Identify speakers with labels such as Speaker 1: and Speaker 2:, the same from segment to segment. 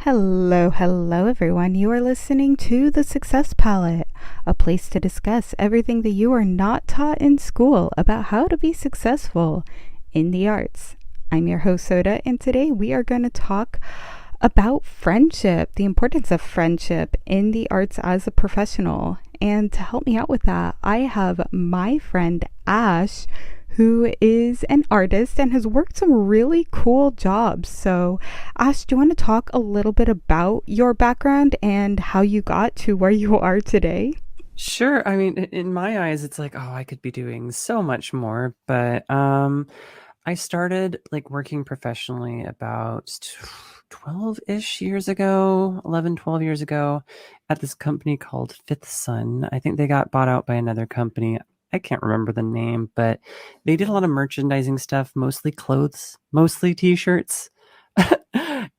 Speaker 1: Hello, hello, everyone. You are listening to The Success Palette, a place to discuss everything that you are not taught in school about how to be successful in the arts. I'm your host, Soda, and today we are going to talk about friendship, the importance of friendship in the arts as a professional. And to help me out with that, I have my friend Ash, who is an artist and has worked some really cool jobs. So, Ash, do you want to talk a little bit about your background and how you got to where you are today?
Speaker 2: Sure. I mean, in my eyes, it's like, oh, I could be doing so much more. But I started like working professionally about 12-ish years ago, 11, 12 years ago at this company called Fifth Sun. I think they got bought out by another company. I can't remember the name, but they did a lot of merchandising stuff, mostly clothes, mostly t-shirts.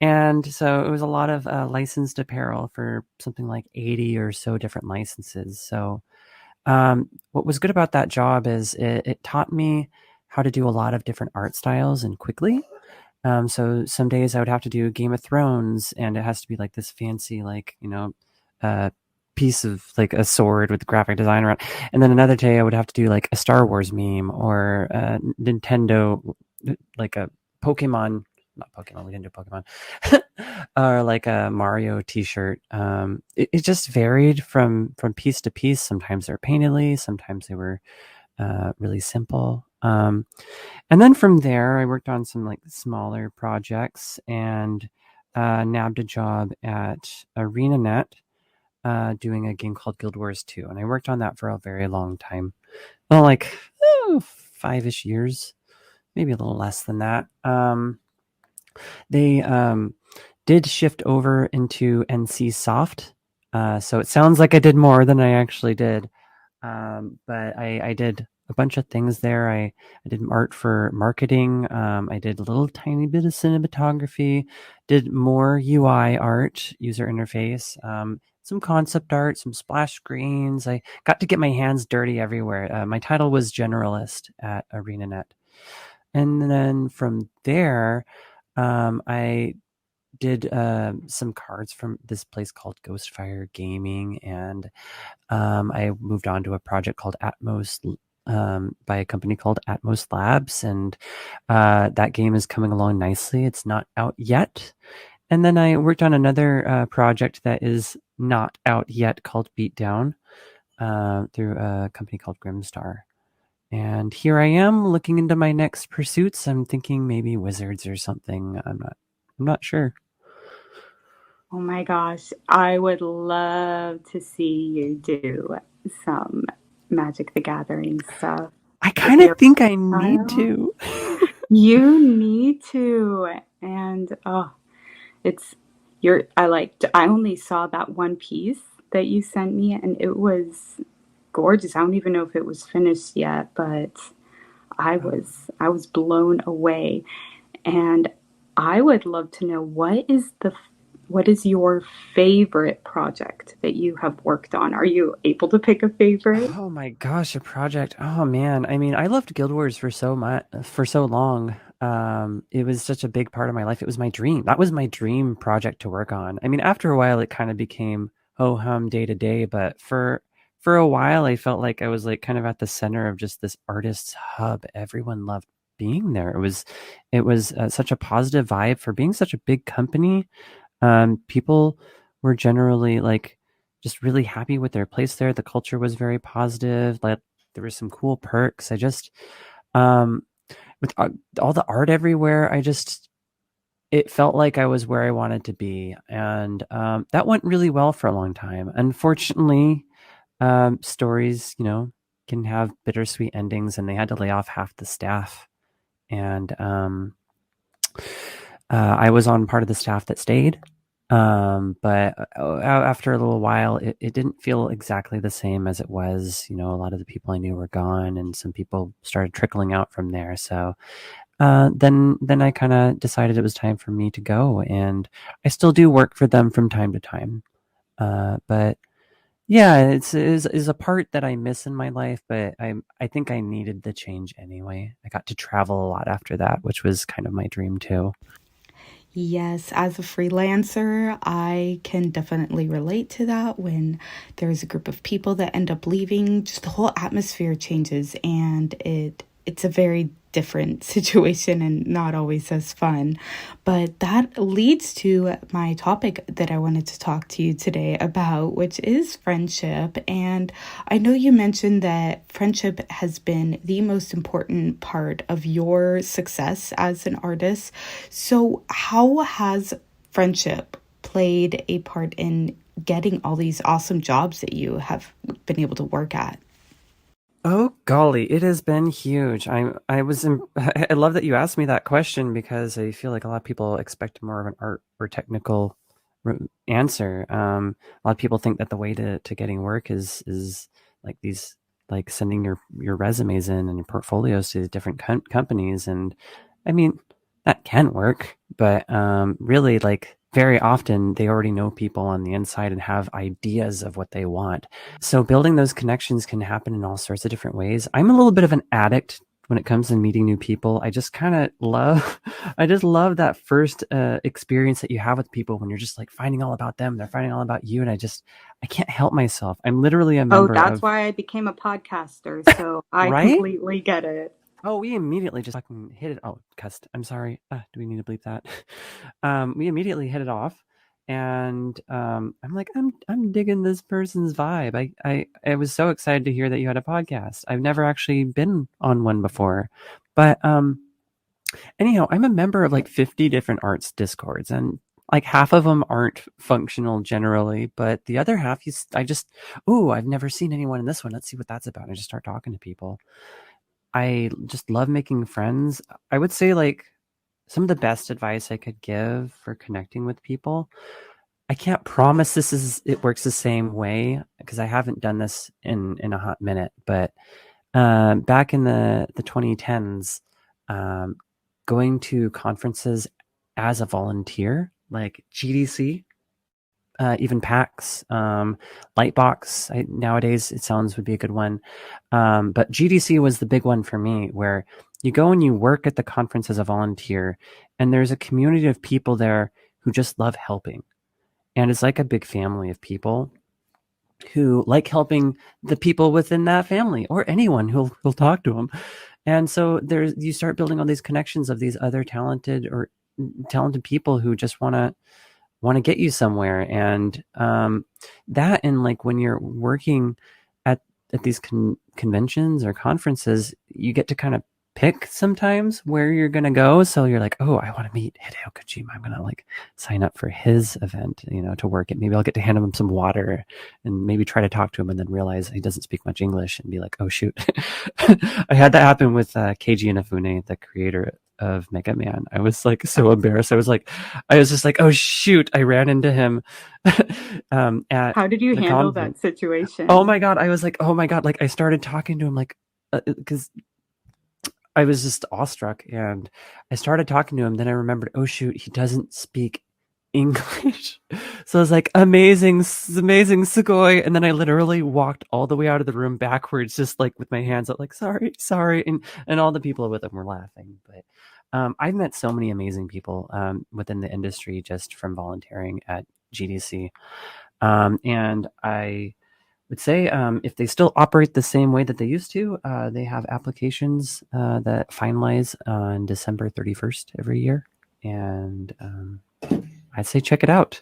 Speaker 2: And so it was a lot of licensed apparel for something like 80 or so different licenses. So what was good about that job is it taught me how to do a lot of different art styles and quickly. So some days I would have to do Game of Thrones, and it has to be like this fancy, uh, piece of like a sword with graphic design around. And then another day I would have to do like a Star Wars meme or Nintendo, like a Pokemon. Not Pokemon. We didn't do Pokemon, or like a Mario T-shirt. It just varied from piece to piece. Sometimes they were painterly, sometimes they were really simple. And then from there, I worked on some like smaller projects and nabbed a job at ArenaNet doing a game called Guild Wars 2. And I worked on that for a very long time. Well, like 5-ish years, maybe a little less than that. They did shift over into NC Soft. So it sounds like I did more than I actually did. But I did a bunch of things there. I did art for marketing. I did a little tiny bit of cinematography, did more UI art, user interface, some concept art, some splash screens. I got to get my hands dirty everywhere. My title was generalist at ArenaNet. And then from there, I did some cards from this place called Ghostfire Gaming, and I moved on to a project called Atmos by a company called Atmos Labs, and that game is coming along nicely. It's not out yet. And then I worked on another project that is not out yet called Beatdown through a company called Grimstar. And here I am looking into my next pursuits. I'm thinking maybe Wizards or something. I'm not sure.
Speaker 1: Oh my gosh, I would love to see you do some Magic the Gathering stuff
Speaker 2: I
Speaker 1: with
Speaker 2: kind of
Speaker 1: your
Speaker 2: think I need
Speaker 1: style.
Speaker 2: to.
Speaker 1: You need to. And it's I only saw that one piece that you sent me and it was gorgeous. I don't even know if it was finished yet, but I was blown away. And I would love to know what is your favorite project that you have worked on? Are you able to pick a favorite?
Speaker 2: Oh my gosh, a project. Oh man. I mean, I loved Guild Wars for so long. It was such a big part of my life. It was my dream. That was my dream project to work on. I mean, after a while it kind of became ho hum day to day, but for a while I felt like I was like kind of at the center of just this artist's hub. Everyone loved being there. It was such a positive vibe for being such a big company. People were generally like just really happy with their place there. The culture was very positive. Like there were some cool perks. I just um with all the art everywhere, it felt like I was where I wanted to be, and that went really well for a long time. Unfortunately, stories, can have bittersweet endings, and they had to lay off half the staff. And I was on part of the staff that stayed. But after a little while, it didn't feel exactly the same as it was. A lot of the people I knew were gone, and some people started trickling out from there. So then I kind of decided it was time for me to go, and I still do work for them from time to time. But yeah, is a part that I miss in my life, but I think I needed the change anyway. I got to travel a lot after that, which was kind of my dream too.
Speaker 1: Yes, as a freelancer, I can definitely relate to that. When there's a group of people that end up leaving, just the whole atmosphere changes, and it's a very different situation and not always as fun. But that leads to my topic that I wanted to talk to you today about, which is friendship. And I know you mentioned that friendship has been the most important part of your success as an artist. So, how has friendship played a part in getting all these awesome jobs that you have been able to work at?
Speaker 2: Oh golly, it has been huge. I love that you asked me that question because I feel like a lot of people expect more of an art or technical answer. A lot of people think that the way to getting work is like these like sending your resumes in and your portfolios to different companies, and I mean that can work, but really like very often they already know people on the inside and have ideas of what they want. So building those connections can happen in all sorts of different ways. I'm a little bit of an addict when it comes to meeting new people. I just kind of love, I just love that first experience that you have with people when you're just like finding all about them, they're finding all about you, and I can't help myself. I'm literally a
Speaker 3: Oh,
Speaker 2: member
Speaker 3: that's
Speaker 2: of,
Speaker 3: why I became a podcaster. So I
Speaker 2: right?
Speaker 3: completely get it.
Speaker 2: Oh, we immediately just fucking hit it. Oh, cussed. I'm sorry. Do we need to bleep that? We immediately hit it off, and I'm like, I'm digging this person's vibe. I was so excited to hear that you had a podcast. I've never actually been on one before, but anyhow, I'm a member of like 50 different arts discords, and like half of them aren't functional generally, but the other half, I just, oh, I've never seen anyone in this one. Let's see what that's about. I just start talking to people. I just love making friends. I would say like some of the best advice I could give for connecting with people. I can't promise it works the same way because I haven't done this in a hot minute. But back in the 2010s, um, going to conferences as a volunteer, like GDC, even PAX, Lightbox. Nowadays, it sounds would be a good one. But GDC was the big one for me, where you go and you work at the conference as a volunteer, and there's a community of people there who just love helping. And it's like a big family of people who like helping the people within that family or anyone who'll talk to them. And so you start building all these connections of these other talented people who just want to get you somewhere. And that, and like when you're working at these conventions or conferences, you get to kind of pick sometimes where you're going to go. So you're like, oh, I want to meet Hideo Kojima. I'm going to like sign up for his event, to work it. Maybe I'll get to hand him some water and maybe try to talk to him and then realize he doesn't speak much English and be like, oh shoot. I had that happen with Keiji Inafune, the creator of Mega Man. I was like so embarrassed. I was just like, oh shoot, I ran into him at
Speaker 3: How did you
Speaker 2: the
Speaker 3: handle
Speaker 2: convent.
Speaker 3: that situation?
Speaker 2: Oh my god, I was like, oh my god, like I started talking to him like because I was just awestruck, and I started talking to him. Then I remembered, oh shoot, he doesn't speak English. So I was like, amazing, amazing, sugoi. And then I literally walked all the way out of the room backwards, just like with my hands up, like, sorry. And all the people with him were laughing. But I've met so many amazing people within the industry just from volunteering at GDC. And I would say if they still operate the same way that they used to, they have applications that finalize on December 31st every year. And I'd say check it out.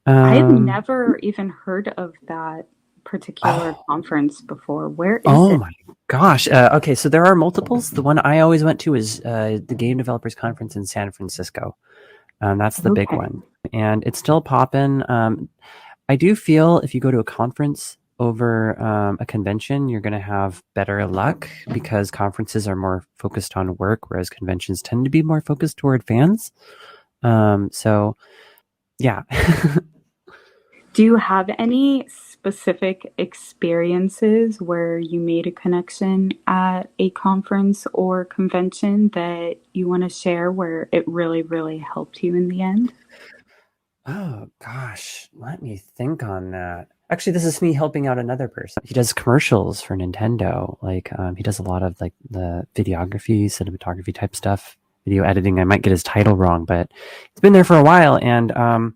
Speaker 3: I've never even heard of that particular conference before. Where is it?
Speaker 2: Oh my gosh. Okay, so there are multiples. The one I always went to is the Game Developers Conference in San Francisco. That's the big one. And it's still popping. I do feel if you go to a conference over a convention, you're going to have better luck because conferences are more focused on work, whereas conventions tend to be more focused toward fans. So, yeah.
Speaker 3: Do you have any specific experiences where you made a connection at a conference or convention that you want to share where it really, really helped you in the end?
Speaker 2: Oh gosh, let me think on that. Actually, this is me helping out another person. He does commercials for Nintendo. Like, he does a lot of like the videography, cinematography type stuff. video editing. I might get his title wrong, but it's been there for a while. And I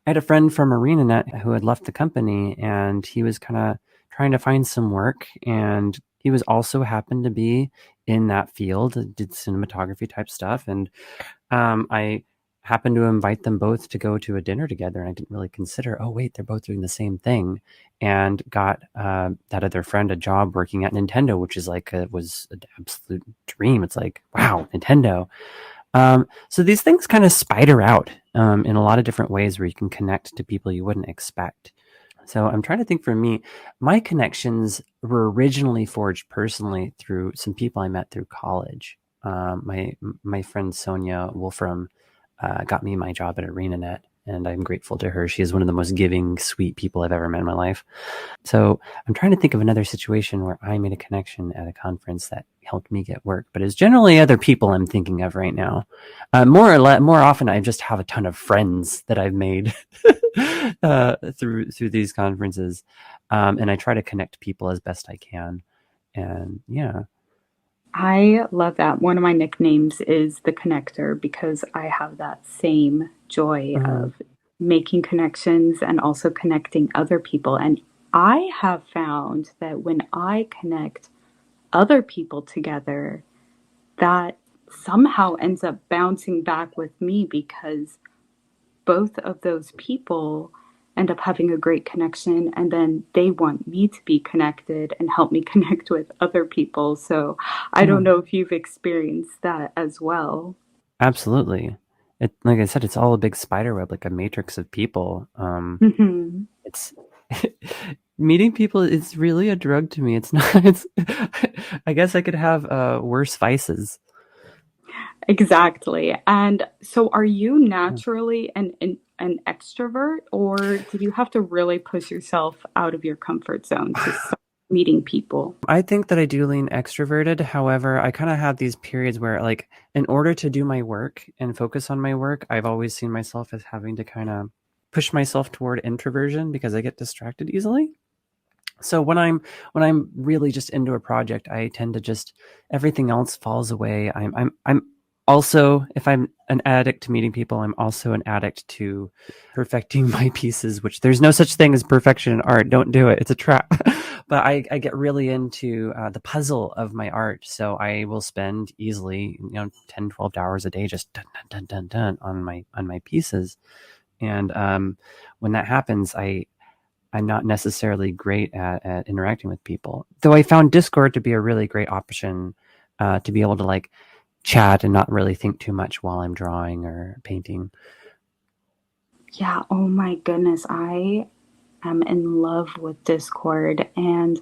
Speaker 2: had a friend from ArenaNet who had left the company, and he was kind of trying to find some work. And he was also happened to be in that field, did cinematography type stuff. And I happened to invite them both to go to a dinner together. And I didn't really consider, oh, wait, they're both doing the same thing. And got that other friend a job working at Nintendo, which is like, was an absolute dream. It's like, wow, Nintendo. So these things kind of spider out in a lot of different ways where you can connect to people you wouldn't expect. So I'm trying to think for me, my connections were originally forged personally through some people I met through college. My friend Sonia Wolfram got me my job at ArenaNet, and I'm grateful to her. She is one of the most giving, sweet people I've ever met in my life. So I'm trying to think of another situation where I made a connection at a conference that helped me get work, but it's generally other people I'm thinking of right now. More often, I just have a ton of friends that I've made through these conferences, and I try to connect people as best I can. And yeah.
Speaker 3: I love that. One of my nicknames is the connector because I have that same joy
Speaker 2: Mhm.
Speaker 3: of making connections and also connecting other people. And I have found that when I connect other people together, that somehow ends up bouncing back with me because both of those people end up having a great connection and then they want me to be connected and help me connect with other people. So I don't
Speaker 2: Yeah,
Speaker 3: know if you've experienced that as well.
Speaker 2: absolutely. Like I said, it's all a big spider web, like a matrix of people.
Speaker 3: Hmm.
Speaker 2: It's meeting people is really a drug to me. It's not. It's. I guess I could have worse vices.
Speaker 3: Exactly. And so are you naturally an extrovert, or did you have to really push yourself out of your comfort zone to start meeting people?
Speaker 2: I think that I do lean extroverted. However, I kind of have these periods where, like, in order to do my work and focus on my work, I've always seen myself as having to kind of push myself toward introversion because I get distracted easily. So when I'm really just into a project, I tend to just everything else falls away. I'm also, if I'm an addict to meeting people, I'm also an addict to perfecting my pieces, which there's no such thing as perfection in art. Don't do it. It's a trap. But I get really into the puzzle of my art. So I will spend easily, 10, 12 hours a day just dun, dun, dun, dun, dun on my pieces. And when that happens, I'm not necessarily great at interacting with people. Though I found Discord to be a really great option to be able to like chat and not really think too much while I'm drawing or painting.
Speaker 3: Yeah, oh my goodness. I am in love with Discord. And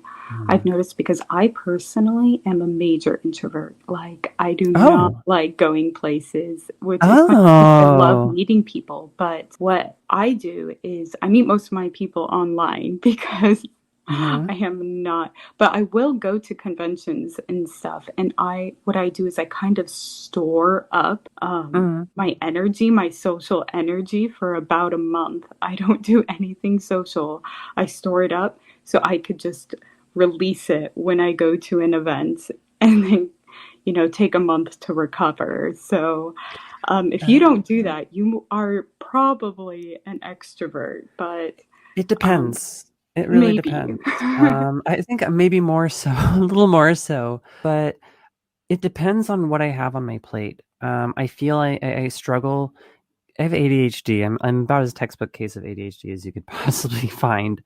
Speaker 3: I've
Speaker 2: Mm.
Speaker 3: noticed because I personally am a major introvert. Like, I do not
Speaker 2: Oh,
Speaker 3: like going places, which is funny because I love
Speaker 2: oh,
Speaker 3: meeting people. But what I do is I meet most of my people online because
Speaker 2: uh-huh.
Speaker 3: I am not, but I will go to conventions and stuff. And what I do is I kind of store up
Speaker 2: uh
Speaker 3: my energy, my social energy for about a month. I don't do anything social. I store it up so I could just release it when I go to an event and then, take a month to recover. So, if you don't do
Speaker 2: uh,
Speaker 3: that, you are probably an extrovert, but
Speaker 2: it
Speaker 3: um,
Speaker 2: depends. It really
Speaker 3: maybe.
Speaker 2: depends. I think maybe more so, a little more so, but it depends on what I have on my plate. I feel I struggle. I have ADHD. I'm about as textbook case of ADHD as you could possibly find.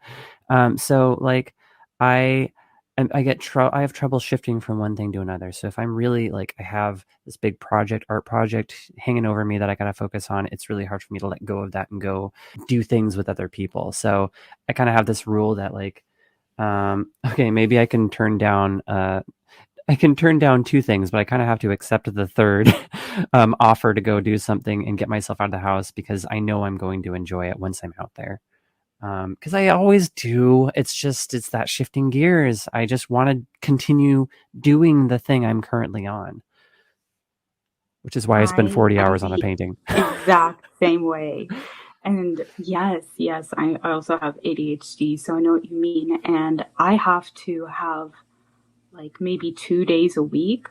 Speaker 2: So like I I have trouble shifting from one thing to another. So if I'm really like I have this big art project hanging over me that I gotta focus on, it's really hard for me to let go of that and go do things with other people. So I kind of have this rule that like okay, maybe I can turn down two things, but I kind of have to accept the third offer to go do something and get myself out of the house because I know I'm going to enjoy it once I'm out there. Because I always do. It's that shifting gears. I just want to continue doing the thing I'm currently on, which is why I spend
Speaker 3: I
Speaker 2: 40
Speaker 3: am
Speaker 2: hours on a
Speaker 3: the
Speaker 2: painting.
Speaker 3: exact same way. And yes, yes, I also have ADHD, so I know what you mean. And I have to have like maybe 2 days a week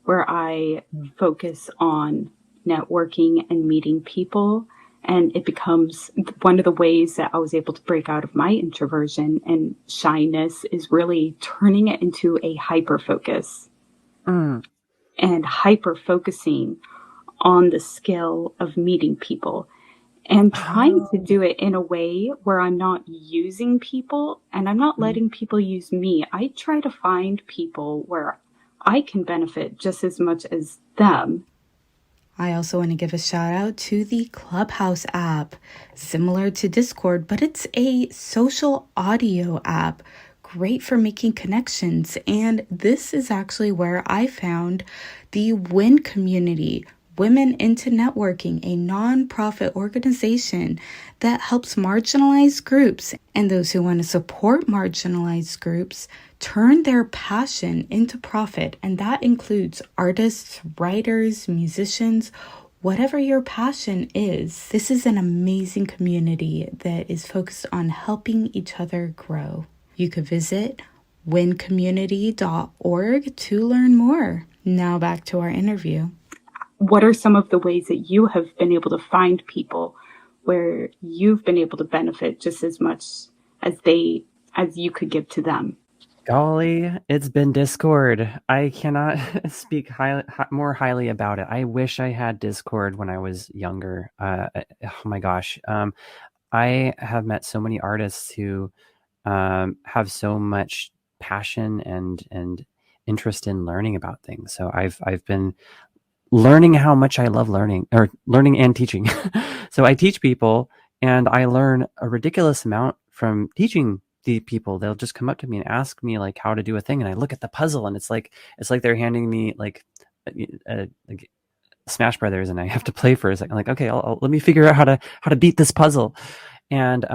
Speaker 3: where I focus on networking and meeting people. And it becomes one of the ways that I was able to break out of my introversion and shyness is really turning it into a hyper focus
Speaker 2: Mm.
Speaker 3: and hyper focusing on the skill of meeting people and trying to do it in a way where I'm not using people and I'm not letting people use me. I try to find people where I can benefit just as much as them.
Speaker 1: I also want to give a shout out to the Clubhouse app, similar to Discord, but it's a social audio app, great for making connections. And this is actually where I found the WIN community, Women into Networking, a nonprofit organization that helps marginalized groups and those who want to support marginalized groups turn their passion into profit. And that includes artists, writers, musicians, whatever your passion is. This is an amazing community that is focused on helping each other grow. You could visit wincommunity.org to learn more. Now back to our interview.
Speaker 3: What are some of the ways that you have been able to find people where you've been able to benefit just as much as you could give to them?
Speaker 2: Golly, it's been Discord. I cannot speak more highly about it. I wish I had Discord when I was younger. Oh my gosh. I have met so many artists who have so much passion and interest in learning about things. So I've been learning how much I love learning and teaching. So I teach people and I learn a ridiculous amount from teaching the people. They'll just come up to me and ask me like how to do a thing. And I look at the puzzle and it's like they're handing me like Smash Brothers and I have to play for a second. Like, okay, let me figure out how to beat this puzzle. And,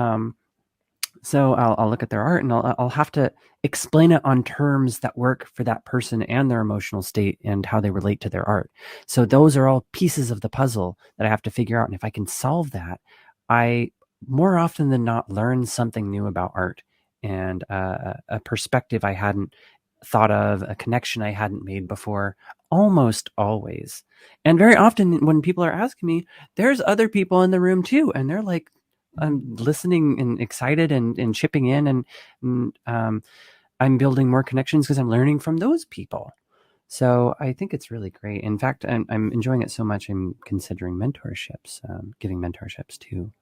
Speaker 2: so I'll look at their art and I'll have to explain it on terms that work for that person and their emotional state and how they relate to their art. So those are all pieces of the puzzle that I have to figure out. And if I can solve that, I more often than not learn something new about art and a perspective I hadn't thought of, a connection I hadn't made before, almost always. And very often when people are asking me, there's other people in the room too. And they're like, I'm listening and excited and chipping in and I'm building more connections because I'm learning from those people. So I think it's really great. In fact, I'm enjoying it so much. I'm considering mentorships, giving mentorships too.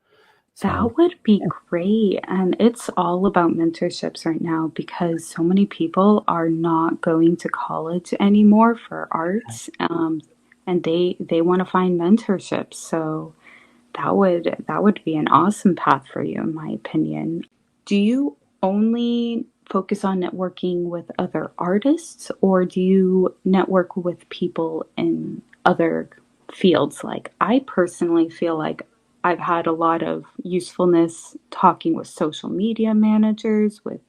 Speaker 2: So,
Speaker 3: That would be great. And it's all about mentorships right now because so many people are not going to college anymore for arts. And they want to find mentorships. So that would be an awesome path for you, in my opinion. Do you only focus on networking with other artists, or do you network with people in other fields? Like, I personally feel like I've had a lot of usefulness talking with social media managers, with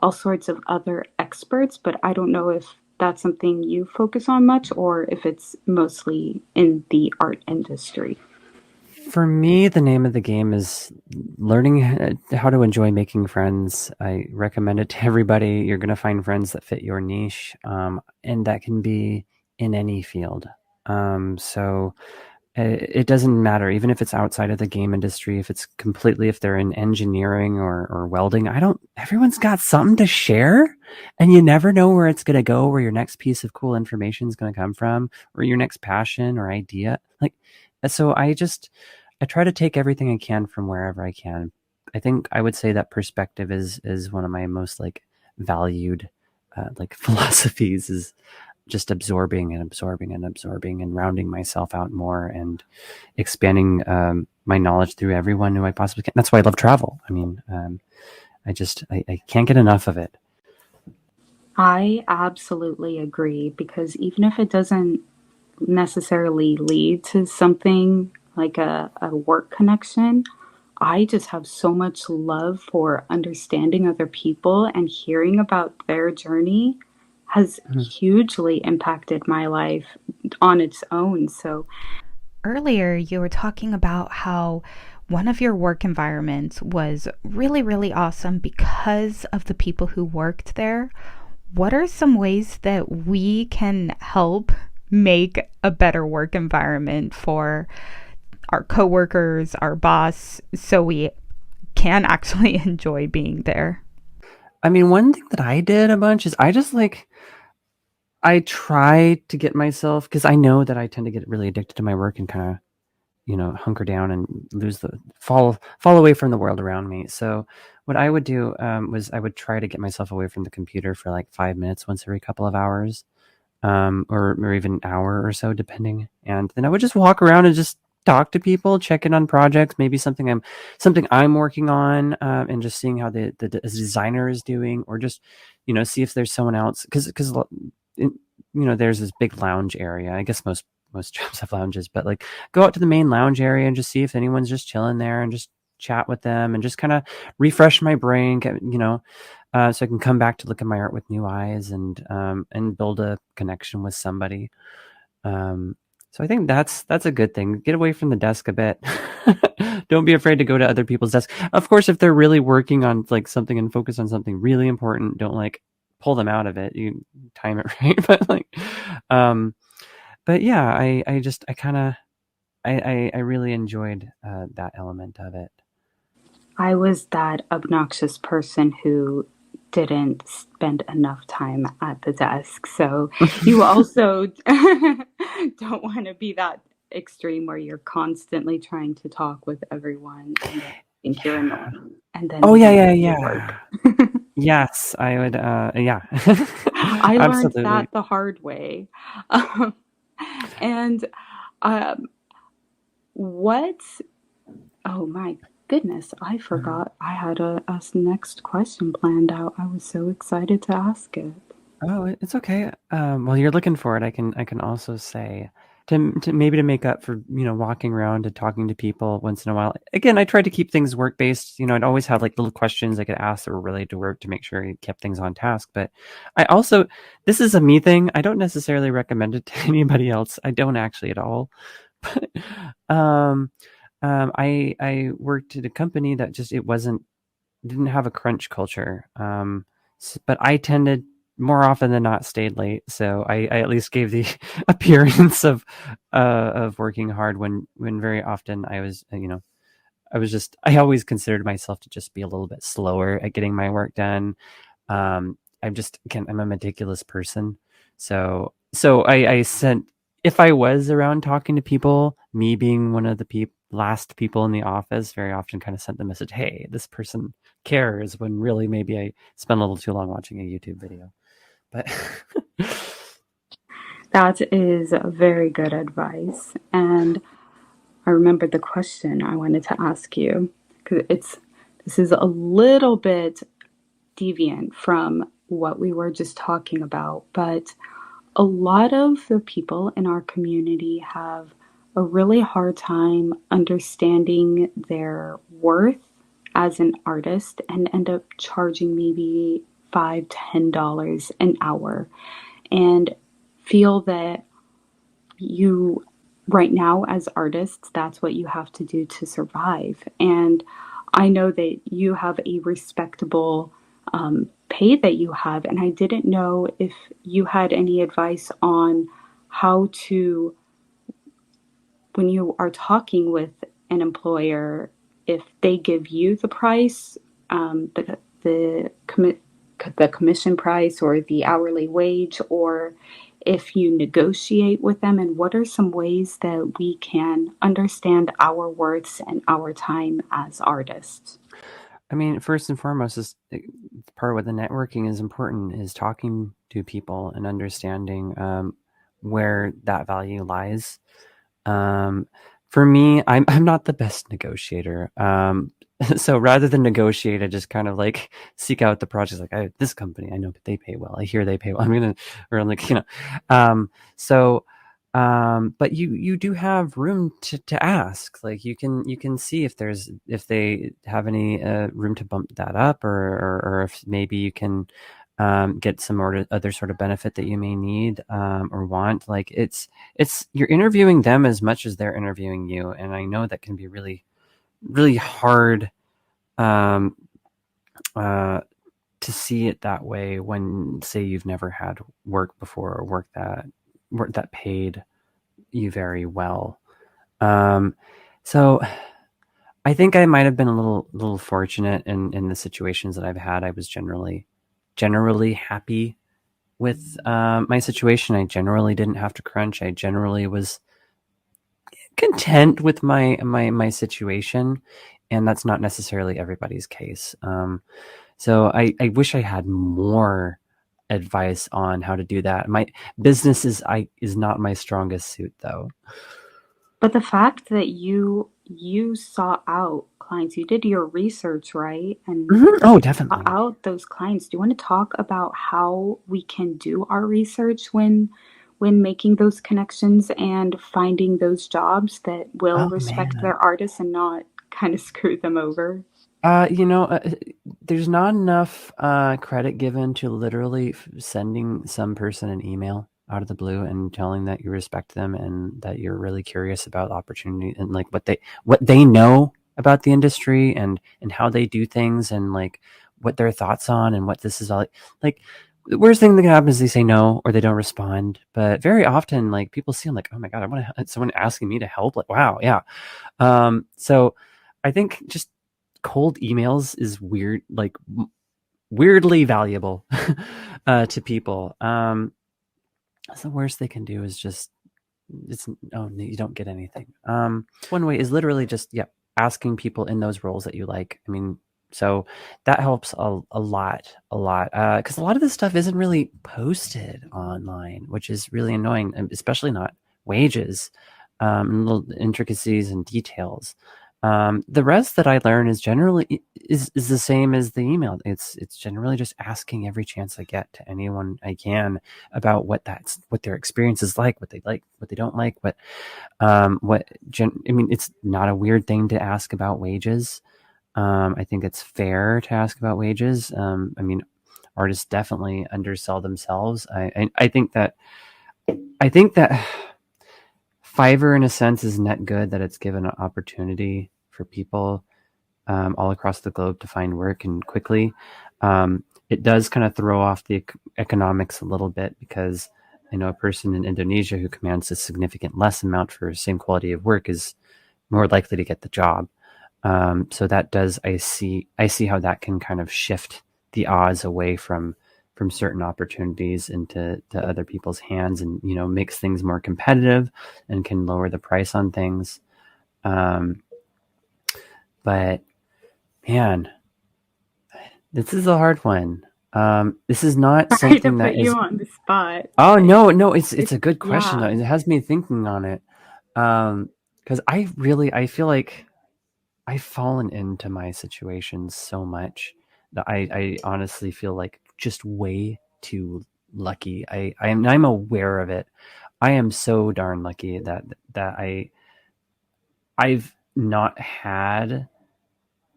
Speaker 3: all sorts of other experts, but I don't know if that's something you focus on much or if it's mostly in the art industry.
Speaker 2: for me, the name of the game is learning how to enjoy making friends. I recommend it to everybody. You're going to find friends that fit your niche, and that can be in any field. So it doesn't matter, even if it's outside of the game industry, if they're in engineering or welding, everyone's got something to share, and you never know where it's going to go, where your next piece of cool information is going to come from, or your next passion or idea. So I try to take everything I can from wherever I can. I think I would say that perspective is one of my most valued philosophies, is just absorbing and rounding myself out more and expanding my knowledge through everyone who I possibly can. That's why I love travel. I mean, I can't get enough of it.
Speaker 3: I absolutely agree, because even if it doesn't necessarily lead to something like a work connection, I just have so much love for understanding other people, and hearing about their journey has hugely impacted my life on its own. So
Speaker 1: earlier you were talking about how one of your work environments was really, really awesome because of the people who worked there. What are some ways that we can help make a better work environment for our coworkers, our boss, so we can actually enjoy being there?
Speaker 2: I mean, one thing that I did a bunch is I try to get myself, because I know that I tend to get really addicted to my work and kind of, hunker down and fall away from the world around me. So what I would do was I would try to get myself away from the computer for like 5 minutes once every couple of hours, or even an hour or so, depending. And then I would just walk around and just talk to people, check in on projects, maybe something I'm working on, and just seeing how the designer is doing, or just see if there's someone else, because there's this big lounge area. I guess most jobs have lounges, but like go out to the main lounge area and just see if anyone's just chilling there, and just chat with them and just kind of refresh my brain, so I can come back to look at my art with new eyes, and build a connection with somebody. So I think that's a good thing. Get away from the desk a bit. Don't be afraid to go to other people's desks. Of course, if they're really working on like something and focus on something really important, don't like pull them out of it. You time it right. But yeah, I really enjoyed that element of it.
Speaker 3: I was that obnoxious person who didn't spend enough time at the desk. So you also don't want to be that extreme where you're constantly trying to talk with everyone and think you're annoying. And then
Speaker 2: Yeah. Yes, I would. Yeah.
Speaker 3: I learned
Speaker 2: Absolutely.
Speaker 3: that the hard way. And what? Oh my goodness, I forgot I had a next question planned out. I was so excited to ask it.
Speaker 2: Oh, it's okay. While you're looking for it, I can also say to maybe to make up for walking around and talking to people once in a while. Again, I tried to keep things work based. I'd always have like little questions I could ask that were related to work to make sure I kept things on task. But I also, this is a me thing. I don't necessarily recommend it to anybody else. I don't actually at all. But I worked at a company that just didn't have a crunch culture. But I tended more often than not stayed late, so I at least gave the appearance of working hard when very often I was I always considered myself to just be a little bit slower at getting my work done. I'm a meticulous person, so I sent, if I was around talking to people, me being one of the last people in the office, very often kind of sent the message, hey, this person cares, when really maybe I spent a little too long watching a YouTube video. But
Speaker 3: that is very good advice. And I remember the question I wanted to ask you, because this is a little bit deviant from what we were just talking about, but a lot of the people in our community have a really hard time understanding their worth as an artist and end up charging maybe $5, $10 an hour, and feel that you, right now as artists, that's what you have to do to survive. And I know that you have a respectable pay that you have, and I didn't know if you had any advice on how to, when you are talking with an employer, if they give you the price, the commission price or the hourly wage, or if you negotiate with them, and what are some ways that we can understand our worths and our time as artists?
Speaker 2: I mean, first and foremost, is part of what the networking is important, is talking to people and understanding where that value lies. For me, I'm not the best negotiator. So rather than negotiate, I just kind of like seek out the projects. Like, this company, I know they pay well. I hear they pay well. Or like, but you do have room to ask. Like you can see if they have any room to bump that up, or if maybe you can get some other sort of benefit that you may need or want. Like it's you're interviewing them as much as they're interviewing you, and I know that can be really, really hard to see it that way when, say, you've never had work before, or work that that paid you very well. Um, so I think I might have been a little fortunate in the situations that I've had. I was generally happy with my situation. I generally didn't have to crunch. I generally was content with my situation, and that's not necessarily everybody's case. So I wish I had more advice on how to do that. My business is not my strongest suit, though.
Speaker 3: But the fact that you sought out clients, you did your research, right? And
Speaker 2: Oh,
Speaker 3: sought
Speaker 2: definitely.
Speaker 3: out those clients. Do you want to talk about how we can do our research when making those connections and finding those jobs that will
Speaker 2: Oh
Speaker 3: respect
Speaker 2: man.
Speaker 3: their artists and not kind of screw them over?
Speaker 2: You know, there's not enough credit given to literally sending some person an email out of the blue and telling that you respect them and that you're really curious about opportunity and like what they know about the industry and how they do things and like what their thoughts on and what this is all like. The worst thing that can happen is they say no or they don't respond. But very often, like people see, I'm like, oh my god, I want someone asking me to help. Like, wow, yeah. So I think just cold emails is weird, like weirdly valuable to people. That's the worst they can do is just it's oh you don't get anything. One way is literally just asking people in those roles that you like. I mean, so that helps a lot, because a lot of this stuff isn't really posted online, which is really annoying, especially not wages, and little intricacies and details. The rest that I learn is generally is the same as the email. It's generally just asking every chance I get to anyone I can about what their experience is like, what they don't like, I mean, it's not a weird thing to ask about wages. I think it's fair to ask about wages. I mean, artists definitely undersell themselves. I think that Fiverr, in a sense, is net good that it's given an opportunity for people all across the globe to find work and quickly. It does kind of throw off the economics a little bit because I know a person in Indonesia who commands a significant less amount for the same quality of work is more likely to get the job. So that does I see how that can kind of shift the odds away from certain opportunities into other people's hands, and makes things more competitive and can lower the price on things. But man, this is a hard one. This is not
Speaker 3: Sorry to
Speaker 2: something
Speaker 3: put
Speaker 2: that
Speaker 3: you
Speaker 2: is.
Speaker 3: on the spot,
Speaker 2: Oh
Speaker 3: but
Speaker 2: no, it's
Speaker 3: it's
Speaker 2: a good question though.
Speaker 3: yeah.
Speaker 2: It has me thinking on it. Because I feel like I've fallen into my situations so much that I honestly feel like just way too lucky. I'm aware of it. I am so darn lucky that I've not had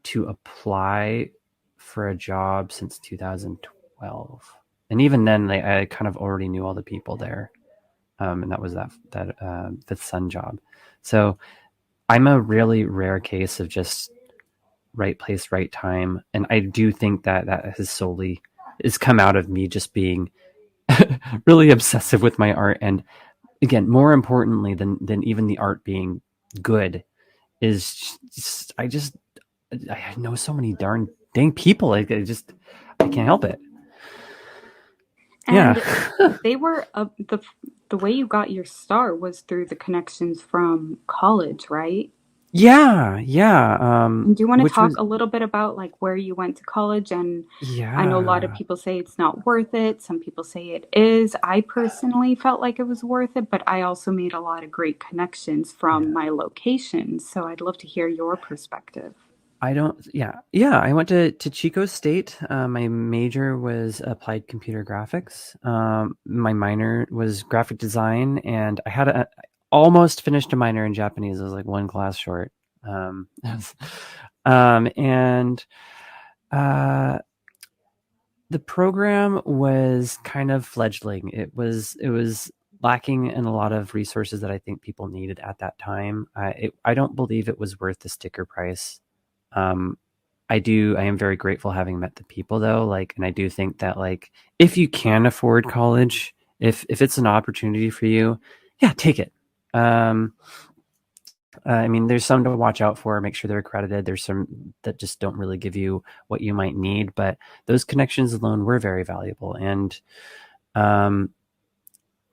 Speaker 2: to apply for a job since 2012, and even then, I kind of already knew all the people there, and that was that Fifth Sun job. So I'm a really rare case of just right place, right time. And I do think that has come out of me just being really obsessive with my art. And again, more importantly than even the art being good is I know so many dang people. I can't help it. Yeah.
Speaker 3: And they were the way you got your start was through the connections from college, right?
Speaker 2: Yeah. Yeah.
Speaker 3: And do you want to
Speaker 2: Which
Speaker 3: talk
Speaker 2: was,
Speaker 3: a little bit about like where you went to college? And I know a lot of
Speaker 2: yeah.
Speaker 3: people say it's not worth it. Some people say it is. I personally felt like it was worth it, but I also made a lot of great connections from
Speaker 2: Yeah.
Speaker 3: my locations. So I'd love to hear your perspective.
Speaker 2: I don't. Yeah, yeah. I went to Chico State. My major was applied computer graphics. My minor was graphic design, and almost finished a minor in Japanese. I was like one class short. And uh, the program was kind of fledgling. It was lacking in a lot of resources that I think people needed at that time. I don't believe it was worth the sticker price. um I am very grateful having met the people though, like, and I do think that, like, if you can afford college if it's an opportunity for you, yeah, take it. I mean, there's some to watch out for, make sure they're accredited. There's some that just don't really give you what you might need, but those connections alone were very valuable. And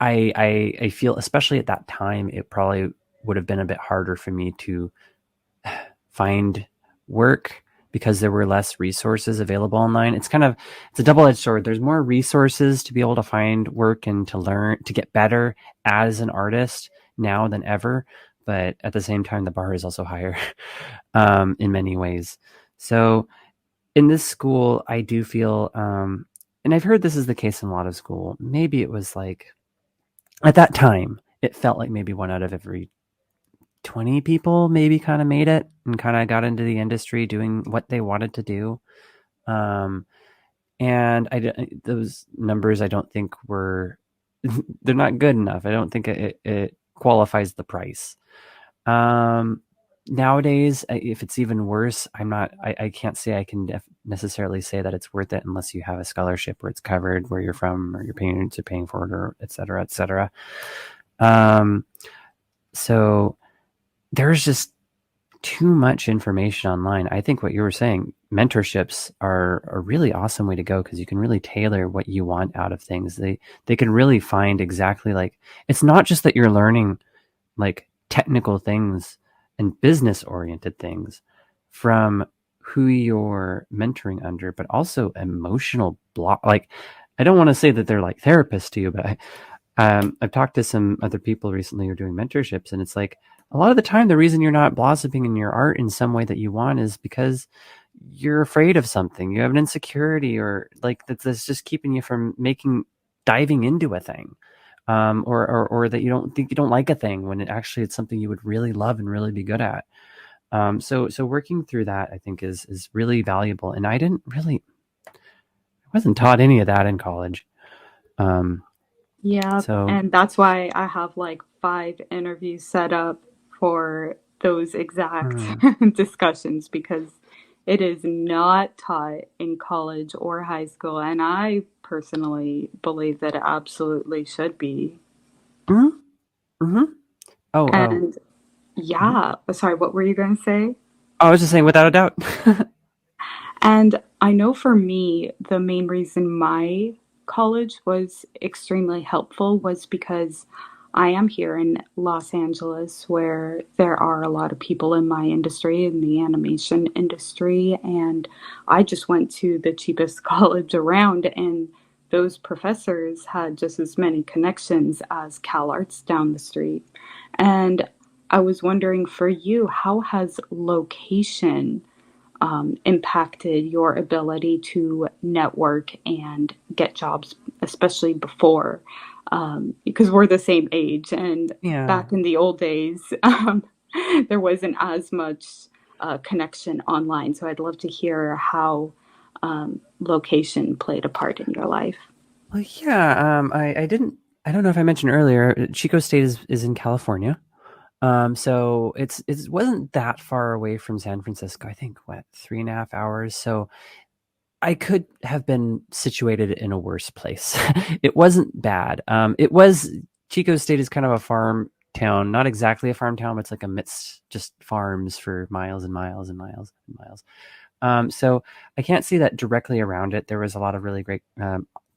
Speaker 2: I feel, especially at that time, it probably would have been a bit harder for me to find work because there were less resources available online. It's a double-edged sword. There's more resources to be able to find work and to learn, to get better as an artist now than ever. But at the same time, the bar is also higher in many ways. So in this school, I do feel, and I've heard this is the case in a lot of school, maybe it was like, at that time, it felt like maybe 1 out of every 20 people maybe kind of made it and kind of got into the industry doing what they wanted to do. And those numbers, I don't think they're not good enough. I don't think it qualifies the price. Nowadays, if it's even worse, I can't say I can necessarily say that it's worth it unless you have a scholarship where it's covered, where you're from, or your parents are paying for it, or et cetera, et cetera. So there's just too much information online. I think what you were saying, mentorships are a really awesome way to go because you can really tailor what you want out of things. They can really find exactly, like, it's not just that you're learning like technical things and business oriented things from who you're mentoring under, but also emotional block. Like, I don't want to say that they're like therapists to you, but I've talked to some other people recently who are doing mentorships, and it's like, a lot of the time, the reason you're not blossoming in your art in some way that you want is because you're afraid of something. You have an insecurity, or like that's just keeping you from diving into a thing, or that you don't like a thing when it's something you would really love and really be good at. So working through that, I think is really valuable. And I wasn't taught any of that in college.
Speaker 3: Yeah,
Speaker 2: So
Speaker 3: and that's why I have like 5 interviews set up for those exact
Speaker 2: mm,
Speaker 3: discussions because it is not taught in college or high school, and I personally believe that it absolutely should be.
Speaker 2: mhm, mhm. Oh,
Speaker 3: And
Speaker 2: mhm.
Speaker 3: yeah, sorry, what were you going to say?
Speaker 2: I was just saying, without a doubt.
Speaker 3: And I know for me, the main reason my college was extremely helpful was because I am here in Los Angeles, where there are a lot of people in my industry, in the animation industry. And I just went to the cheapest college around, and those professors had just as many connections as CalArts down the street. And I was wondering for you, how has location impacted your ability to network and get jobs, especially before, because we're the same age. And
Speaker 2: Yeah.
Speaker 3: back in the old days, there wasn't as much connection online. So I'd love to hear how location played a part in your life.
Speaker 2: Well, yeah. I don't know if I mentioned earlier, Chico State is in California. So it wasn't that far away from San Francisco. I think, what, 3.5 hours. So I could have been situated in a worse place. It wasn't bad. Chico State is kind of a farm town, not exactly a farm town, but it's like amidst just farms for miles and miles and miles and miles. So I can't see that directly around it. There was a lot of really great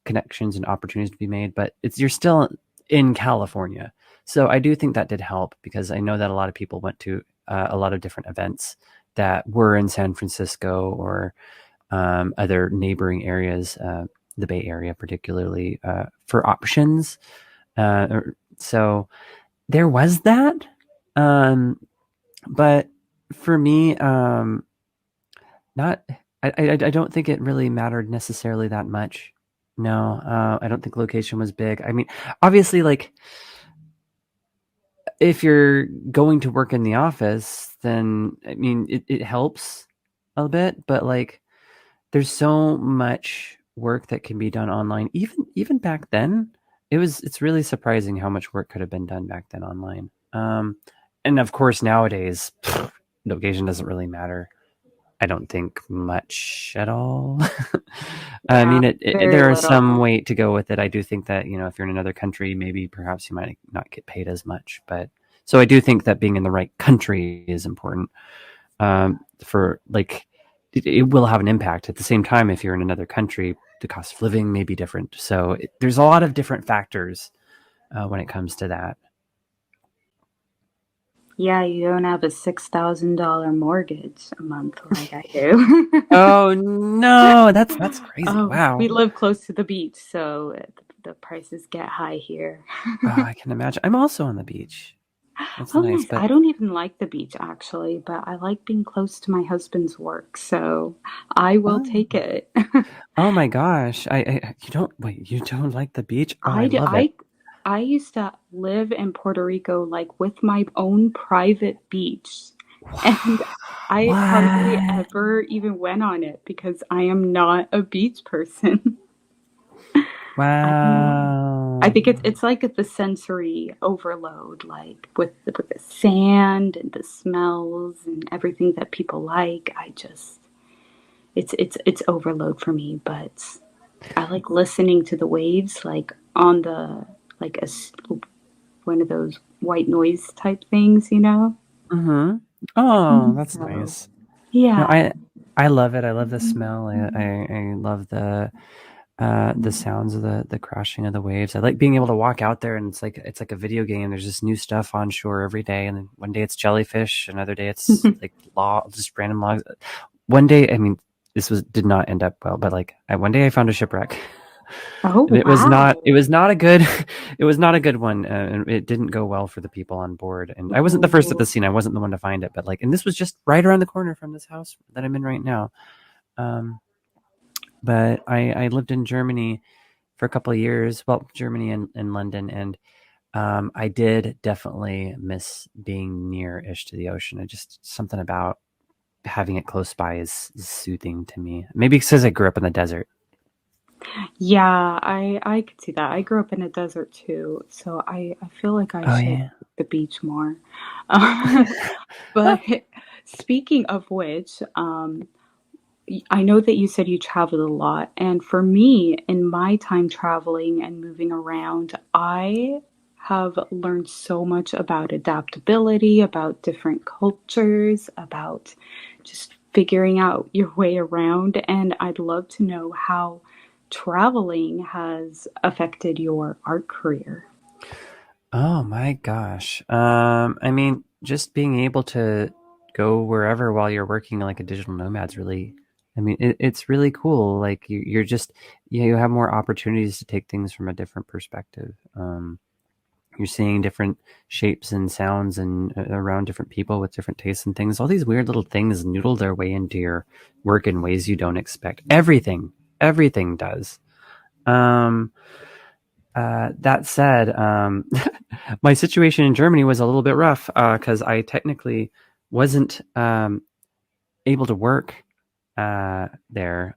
Speaker 2: connections and opportunities to be made, but you're still in California. So I do think that did help because I know that a lot of people went to a lot of different events that were in San Francisco or other neighboring areas, the Bay Area particularly, for options. So there was that. But for me, not. I don't think it really mattered necessarily that much. No, I don't think location was big. I mean, obviously, like, if you're going to work in the office, then I mean it helps a bit, but like there's so much work that can be done online. Even back then, it's really surprising how much work could have been done back then online. And of course nowadays, location doesn't really matter I don't think much at all. I
Speaker 3: Yeah,
Speaker 2: mean,
Speaker 3: very
Speaker 2: there are some
Speaker 3: little.
Speaker 2: weight to go with it. I do think that, if you're in another country, maybe perhaps you might not get paid as much. But so I do think that being in the right country is important. For like, it will have an impact. At the same time, if you're in another country, the cost of living may be different. So there's a lot of different factors when it comes to that.
Speaker 3: Yeah, you don't have a $6,000 mortgage a month like I do.
Speaker 2: Oh no, that's crazy.
Speaker 3: Oh, we
Speaker 2: Wow.
Speaker 3: live close to the beach, so the prices get high here.
Speaker 2: Oh, I can imagine. I'm also on the beach. That's
Speaker 3: Oh,
Speaker 2: nice,
Speaker 3: nice.
Speaker 2: but
Speaker 3: I don't even like the beach actually, but I like being close to my husband's work, so I will
Speaker 2: oh,
Speaker 3: take it.
Speaker 2: oh my gosh. You don't wait, you don't like the beach? Oh, I
Speaker 3: I do,
Speaker 2: love it.
Speaker 3: I used to live in Puerto Rico like with my own private beach, and I hardly
Speaker 2: What?
Speaker 3: ever even went on it because I am not a beach person. I don't know. I
Speaker 2: Wow.
Speaker 3: think it's like the sensory overload, like with the sand and the smells and everything that people like. I just it's overload for me, but I like listening to the waves, like on the like one of those white noise type things, you know.
Speaker 2: Mm-hmm. Oh, that's
Speaker 3: So
Speaker 2: nice. No,
Speaker 3: yeah.
Speaker 2: I love it. I love the smell. I love the sounds of the crashing of the waves. I like being able to walk out there and it's like a video game. There's just new stuff on shore every day, and then one day it's jellyfish, another day it's like just random logs. One day, I mean, did not end up well, but like one day I found a shipwreck.
Speaker 3: Oh
Speaker 2: And it
Speaker 3: wow.
Speaker 2: was not a good it was not a good one, and it didn't go well for the people on board. And I wasn't the first at the
Speaker 3: Oh
Speaker 2: scene. I wasn't the one to find it, but like, and this was just right around the corner from this house that I'm in right now. Um, but I lived in Germany for a couple of years. Well, Germany and London, and I did definitely miss being near-ish to the ocean. I just something about having it close by is soothing to me. Maybe it's because I grew up in the desert.
Speaker 3: yeah, I could see that. I grew up in a desert too, so I feel like I
Speaker 2: Oh
Speaker 3: should
Speaker 2: yeah.
Speaker 3: like the beach more. But speaking of which, I know that you said you traveled a lot, and for me, in my time traveling and moving around, I have learned so much about adaptability, about different cultures, about just figuring out your way around. And I'd love to know how traveling has affected your art career.
Speaker 2: Oh my gosh. I mean, just being able to go wherever while you're working like a digital nomad's really, I mean, it's really cool. Like you're just, yeah, you have more opportunities to take things from a different perspective. You're seeing different shapes and sounds and around different people with different tastes and things. All these weird little things noodle their way into your work in ways you don't expect. Everything does. Um, that said, my situation in Germany was a little bit rough because I technically wasn't able to work there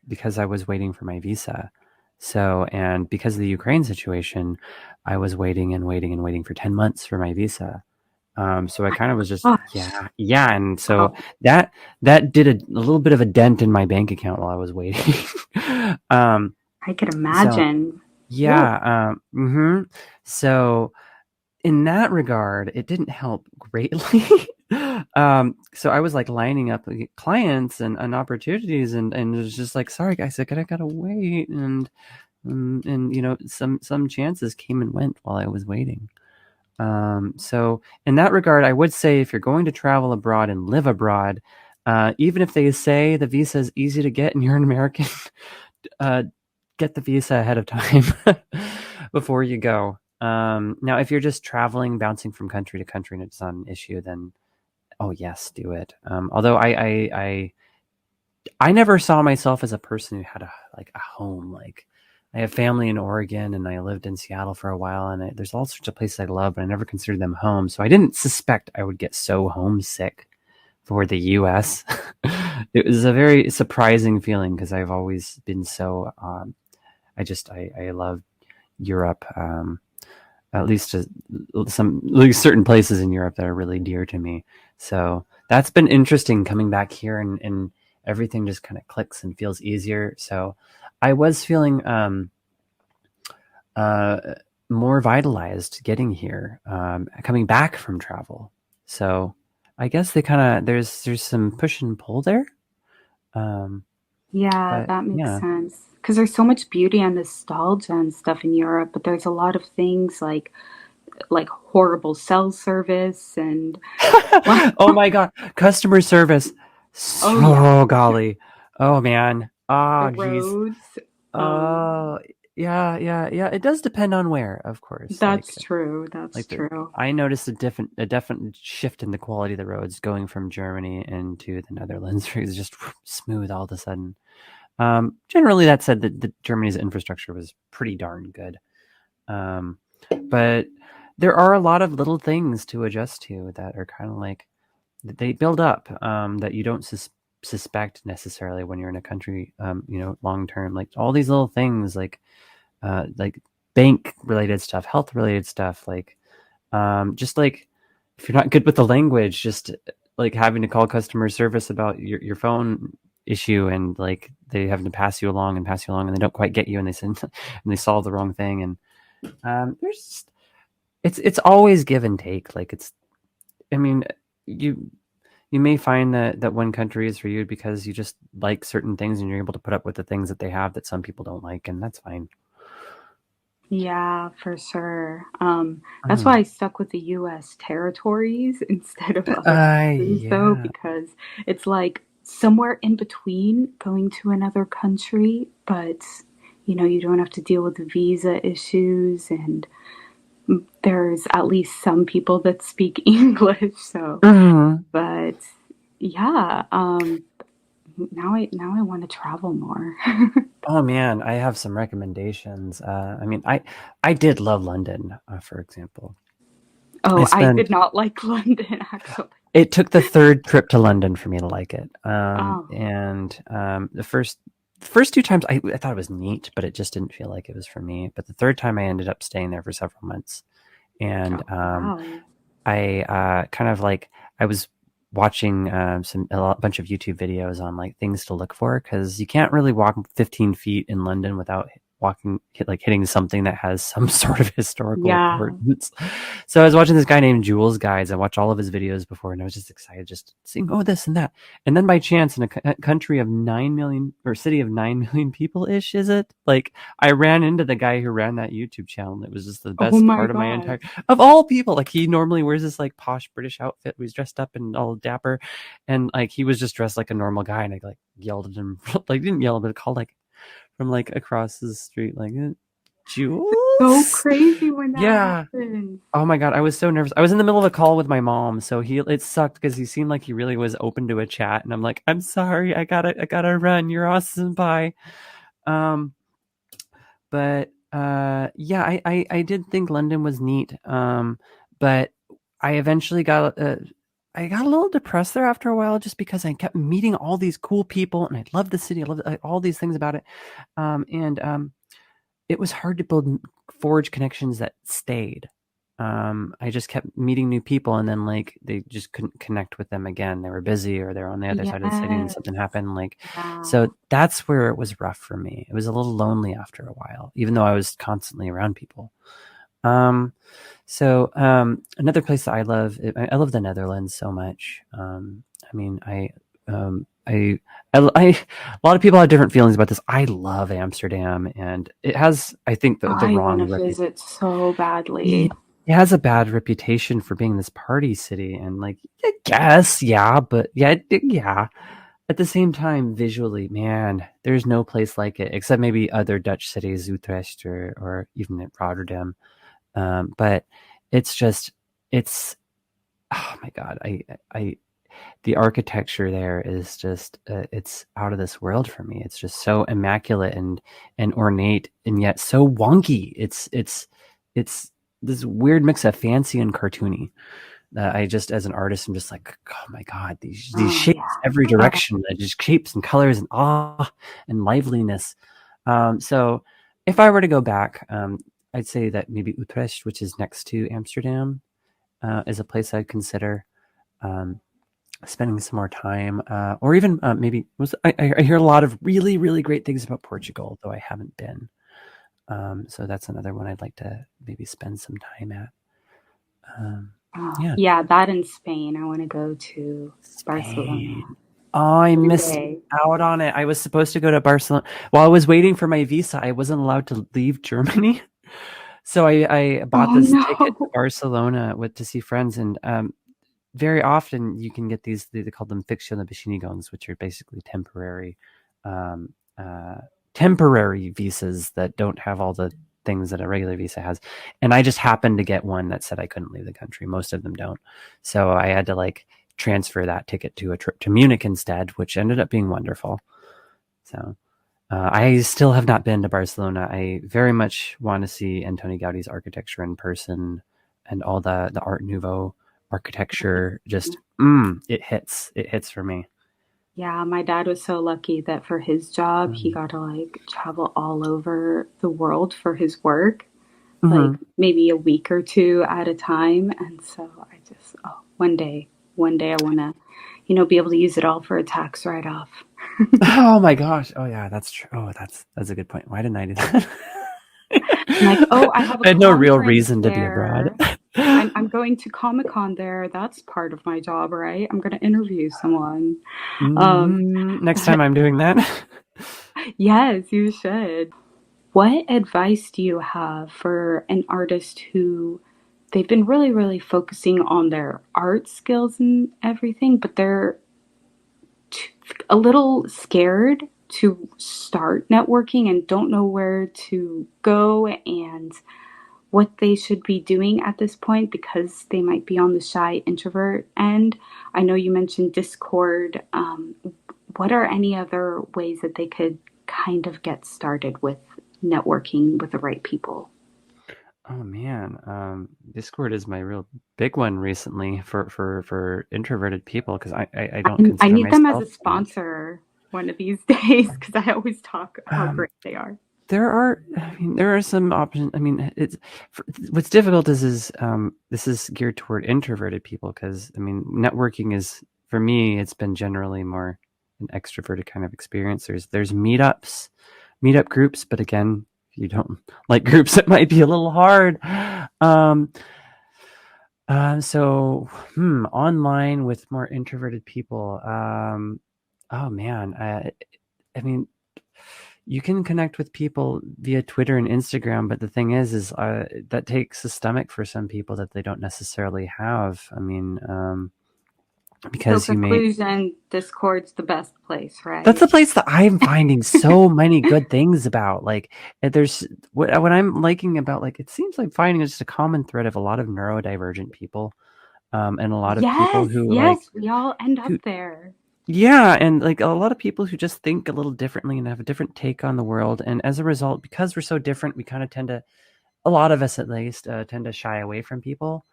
Speaker 2: because I was waiting for my visa. So, and because of the Ukraine situation, I was waiting and waiting and waiting for 10 months for my visa. So I kind of was just,
Speaker 3: Gosh,
Speaker 2: yeah. And so
Speaker 3: wow,
Speaker 2: that, that did a little bit of a dent in my bank account while I was waiting. um,
Speaker 3: I could
Speaker 2: so
Speaker 3: imagine. Whoa.
Speaker 2: yeah. So in that regard, it didn't help greatly. So I was like lining up clients and opportunities, and it was just like, sorry guys, I gotta wait, and some chances came and went while I was waiting. So in that regard, I would say if you're going to travel abroad and live abroad, even if they say the visa is easy to get and you're an American, uh, get the visa ahead of time before you go. Now, if you're just traveling, bouncing from country to country, and it's not an issue, then oh yes, do it. Although I never saw myself as a person who had a home. Like I have family in Oregon, and I lived in Seattle for a while, and there's all sorts of places I love, but I never considered them home. So I didn't suspect I would get so homesick for the U.S. It was a very surprising feeling because I've always been so. I love Europe. At least some like certain places in Europe that are really dear to me. So that's been interesting coming back here, and everything just kind of clicks and feels easier. So I was feeling uh, more vitalized getting here, coming back from travel. So I guess they kind of there's some push and pull there. Um,
Speaker 3: Yeah,
Speaker 2: but
Speaker 3: that makes
Speaker 2: yeah.
Speaker 3: sense. Because there's so much beauty and nostalgia and stuff in Europe, but there's a lot of things like horrible cell service and
Speaker 2: Oh my god, customer service.
Speaker 3: oh yeah,
Speaker 2: So golly. Oh man.
Speaker 3: the
Speaker 2: Oh geez.
Speaker 3: roads.
Speaker 2: Oh yeah, yeah, yeah. It does depend on where, of course.
Speaker 3: That's true. That's
Speaker 2: Like the
Speaker 3: true.
Speaker 2: I noticed a definite shift in the quality of the roads going from Germany into the Netherlands. It was just smooth all of a sudden. Generally, that said, that Germany's infrastructure was pretty darn good. Um, but there are a lot of little things to adjust to that are kind of like they build up, that you don't suspect necessarily when you're in a country, long term. Like all these little things, like bank related stuff, health related stuff, just like if you're not good with the language, just like having to call customer service about your phone issue, and like they having to pass you along and they don't quite get you, and they send and they solve the wrong thing, and there's it's always give and take. Like it's I mean you you may find that one country is for you because you just like certain things and you're able to put up with the things that they have that some people don't like, and that's fine.
Speaker 3: Yeah, for sure. That's why
Speaker 2: Mm.
Speaker 3: I stuck with the US territories instead of other countries, though,
Speaker 2: Yeah.
Speaker 3: because it's like somewhere in between going to another country, but you don't have to deal with the visa issues, and there's at least some people that speak English, so
Speaker 2: Mhm.
Speaker 3: but yeah, now I want to travel more.
Speaker 2: Oh man, I have some recommendations. I mean, I did love London, for example. I
Speaker 3: Oh, I did
Speaker 2: spent
Speaker 3: not like London actually.
Speaker 2: It took the third trip to London for me to like it.
Speaker 3: Oh,
Speaker 2: And the first two times I thought it was neat, but it just didn't feel like it was for me. But the third time I ended up staying there for several months, and
Speaker 3: oh wow.
Speaker 2: I kind of like I was watching bunch of YouTube videos on like things to look for, because you can't really walk 15 feet in London without hitting something that has some sort of historical
Speaker 3: Yeah.
Speaker 2: importance. So I was watching this guy named Jules Guides. I watched all of his videos before, and I was just excited, just seeing this and that. And then by chance, in a country of 9 million, or city of 9 million people ish, is it like I ran into the guy who ran that YouTube channel. It was just the
Speaker 3: Oh
Speaker 2: best
Speaker 3: my
Speaker 2: part of my
Speaker 3: God.
Speaker 2: entire of all people. Like he normally wears this like posh British outfit. He's dressed up and all dapper, and like he was just dressed like a normal guy. And I like yelled at him, like didn't yell, but called like from like across the street, like
Speaker 3: So
Speaker 2: Jules.
Speaker 3: crazy when that
Speaker 2: Yeah.
Speaker 3: happens.
Speaker 2: Oh my god, I was so nervous. I was in the middle of a call with my mom, so it sucked because he seemed like he really was open to a chat, and I'm like, I'm sorry, I gotta run. You're awesome, bye. Um, but yeah, I did think London was neat. But I eventually I got a little depressed there after a while, just because I kept meeting all these cool people, and I loved the city. I loved all these things about it. And It was hard to forge connections that stayed. I just kept meeting new people, and then like they just couldn't connect with them again. They were busy, or they're on the other side of the city, and
Speaker 3: Yes.
Speaker 2: something happened.
Speaker 3: Yeah.
Speaker 2: So that's where it was rough for me. It was a little lonely after a while, even though I was constantly around people. Um, Another place that I love the Netherlands so much. I mean, a lot of people have different feelings about this. I love Amsterdam, and it has, I think, the
Speaker 3: I want
Speaker 2: wrong
Speaker 3: to
Speaker 2: reputation.
Speaker 3: visit so
Speaker 2: It
Speaker 3: badly.
Speaker 2: has a bad reputation for being this party city, and like, I guess, yeah, but yeah. At the same time, visually, man, there's no place like it, except maybe other Dutch cities, Utrecht or even at Rotterdam. But it's just, it's, oh my God, I the architecture there is just, it's out of this world for me. It's just so immaculate and ornate, and yet so wonky. It's this weird mix of fancy and cartoony that I just, as an artist, I'm just like, oh my God, these
Speaker 3: Oh
Speaker 2: shapes
Speaker 3: yeah.
Speaker 2: every
Speaker 3: Oh,
Speaker 2: direction, just shapes and colors and awe and liveliness. So if I were to go back, I'd say that maybe Utrecht, which is next to Amsterdam, is a place I'd consider. Um, spending some more time, or even maybe I hear a lot of really, really great things about Portugal, though I haven't been. So that's another one I'd like to maybe spend some time at. Um,
Speaker 3: Oh,
Speaker 2: yeah,
Speaker 3: yeah, that in Spain. I want to go to Barcelona
Speaker 2: Spain. Oh, I
Speaker 3: one
Speaker 2: missed
Speaker 3: day.
Speaker 2: out on it. I was supposed to go to Barcelona. While I was waiting for my visa, I wasn't allowed to leave Germany. So I bought
Speaker 3: Oh
Speaker 2: this ticket to
Speaker 3: no.
Speaker 2: Barcelona to see friends, and very often you can get these, they call them ficción de beschäftigungen, which are basically um, uh, temporary visas that don't have all the things that a regular visa has. And I just happened to get one that said I couldn't leave the country. Most of them don't. So I had to like transfer that ticket to a trip to Munich instead, which ended up being wonderful. So I still have not been to Barcelona. I very much want to see Antoni Gaudi's architecture in person, and all the Art Nouveau architecture. Just it hits for me.
Speaker 3: Yeah, my dad was so lucky that for his job, he
Speaker 2: Mm-hmm.
Speaker 3: got to like travel all over the world for his work, like
Speaker 2: Mm-hmm.
Speaker 3: maybe a week or two at a time. And so I just, oh, one day I want to, be able to use it all for a tax write-off.
Speaker 2: Oh my gosh! Oh yeah, that's true. Oh, that's a good point. Why didn't I do that?
Speaker 3: I'm like, oh, I have a
Speaker 2: I had no real
Speaker 3: conference
Speaker 2: reason to be abroad.
Speaker 3: there. I'm going to Comic-Con there. That's part of my job, right? I'm going to interview someone. Um,
Speaker 2: Next time I'm doing that.
Speaker 3: yes, you should. What advice do you have for an artist who they've been really, really focusing on their art skills and everything, but they're a little scared to start networking and don't know where to go and what they should be doing at this point because they might be on the shy introvert end? I know you mentioned Discord. What are any other ways that they could kind of get started with networking with the right people?
Speaker 2: Oh man, Discord is my real big one recently for introverted people, because I don't
Speaker 3: I
Speaker 2: consider
Speaker 3: need them as
Speaker 2: myself
Speaker 3: a
Speaker 2: that much.
Speaker 3: sponsor one of these days because I always talk how
Speaker 2: Um,
Speaker 3: great they are.
Speaker 2: there are some options. I mean, what's difficult is this is geared toward introverted people, because I mean, networking is, for me, it's been generally more an extroverted kind of experience. There's meetup groups, but again, if you don't like groups, it might be a little hard. Um, so online with more introverted people. Oh man, I mean, you can connect with people via Twitter and Instagram, but the thing is that takes a stomach for some people that they don't necessarily have. I mean,
Speaker 3: So
Speaker 2: because you may.
Speaker 3: conclusion, Discord's the best place,
Speaker 2: That's
Speaker 3: right?
Speaker 2: the place that I'm finding so many good things about. Like, there's what I'm liking about, like, it seems like finding just a common thread of a lot of neurodivergent people, and a lot of people
Speaker 3: Yes,
Speaker 2: who
Speaker 3: yes, we all end
Speaker 2: who
Speaker 3: up there.
Speaker 2: yeah, and like a lot of people who just think a little differently and have a different take on the world. And as a result, because we're so different, we kind of tend to, a lot of us at least, tend to shy away from people.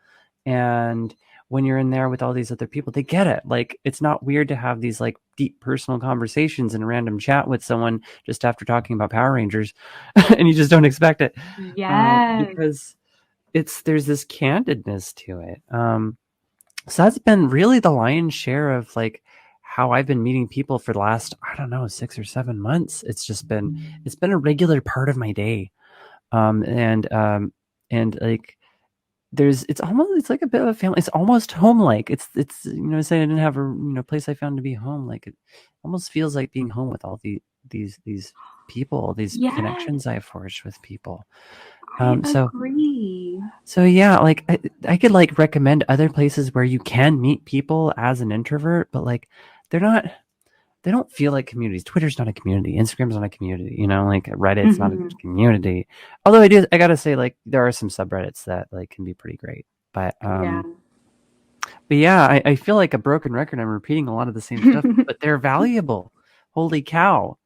Speaker 2: And when you're in there with all these other people, they get it. Like, it's not weird to have these like deep personal conversations in a random chat with someone just after talking about Power Rangers, and you just don't expect it,
Speaker 3: Yes.
Speaker 2: because there's this candidness to it. So that's been really the lion's share of like how I've been meeting people for the last, I don't know, 6 or 7 months. It's been a regular part of my day. And like, it's like a bit of a family. It's almost home like. It's say I didn't have a place I found to be home. Like, it almost feels like being home with all these people, these
Speaker 3: Yes,
Speaker 2: connections I've forged with people.
Speaker 3: I
Speaker 2: So
Speaker 3: agree.
Speaker 2: yeah, like I could like recommend other places where you can meet people as an introvert, but like they're not, they don't feel like communities. Twitter's not a community. Instagram's not a community. Like Reddit's not a
Speaker 3: Mhm.
Speaker 2: community. Although I gotta say, like, there are some subreddits that like can be pretty great. But
Speaker 3: Yeah.
Speaker 2: yeah, I feel like a broken record. I'm repeating a lot of the same stuff, but they're valuable. Holy cow!